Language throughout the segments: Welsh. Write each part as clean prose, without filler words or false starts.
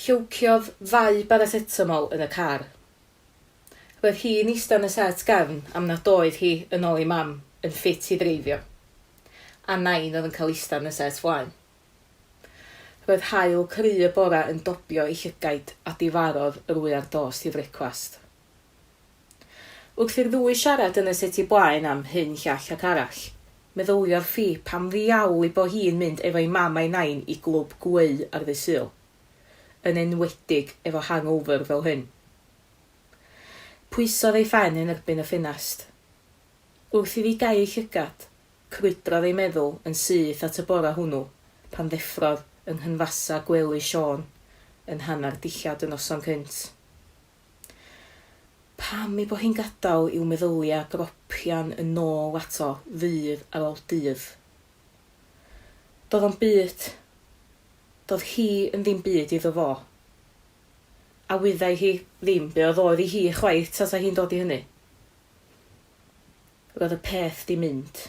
Llwciodd 2 baracetamol yn y car. Roedd hi'n eistedd yn y set gefn am nad oedd hi yn ôl ei mam yn ffit i dreifio. A nain oedd yn cael eistedd yn y set flaen. Roedd haul cry y bora yn dobio ei llygaid a difarodd yr wyar dost i frecwast. Wrth i'r 2 siarad yn y set i blaen am hyn llall ac arall, meddyliodd Ffi pam ddiawl i bo hi'n mynd efo'i mam a'i nain i glwb gweu ar ddy Sul, yn enwedig efo hangover fel hyn. Pwysodd ei phen yn erbyn y ffinast. Wrth iddi gau ei llygad, crwydrodd ei meddwl yn syth at y bora hwnnw pan ddeffrodd yng nghynfasa gwely Siôn yn hanner dillad y noson cynt. Pam ei bo hi'n gadael i'w meddylia gropian yn ôl ato ddydd ar ôl dydd. Doedd o'n byd. Doedd hi yn ddim byd iddo fo. A wyddai hi ddim be oedd i hi chwaith tasa hi'n dod i hynny. Roedd y peth di mynd.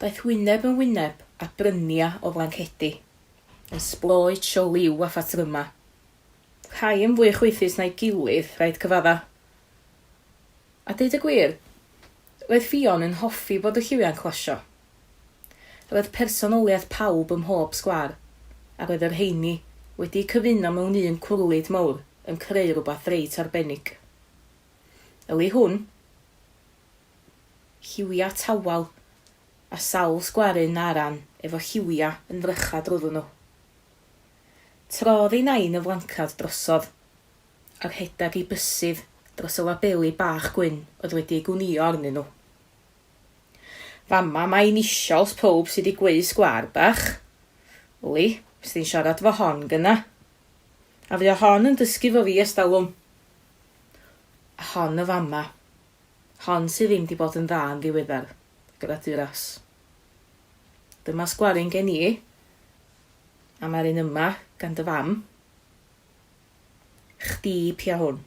Daeth wyneb yn wyneb a brynia o flancedi, yn sbloed sio liw a phatryma. Rhai yn fwy chwythus na'i gilydd rhaid cyfadda. A deud y gwir, roedd Ffion yn hoffi bod y lliwiau'n clasio. Roedd personoliaeth pawb ym mhob sgwar, a roedd yr rheini wedi cyfuno mewn un cwrlid mawr yn creu rhywbeth reit arbennig. Yli hwn, lliwia tawal a sawl sgwaryn aran efo lliwia yn frycha drwyddyn nhw. Trodd ei nain y flancad drosodd, a'r hedag ei bysydd dros y labeli bach gwyn oedd wedi gwnïo arnyn nhw. Fama mae'n isiols phob sydd wedi gweu sgwar bach. Li, bys di'n siarad fo hon gyna. A fi o hon yn dysgu fo fi estalwm. A hon y fama. Hon sydd ddim di bod yn dda yn ddiweddar, graduras. Dyma sgwarin gen i, a mae'r un yma gan dy fam. Chdi pia hwn.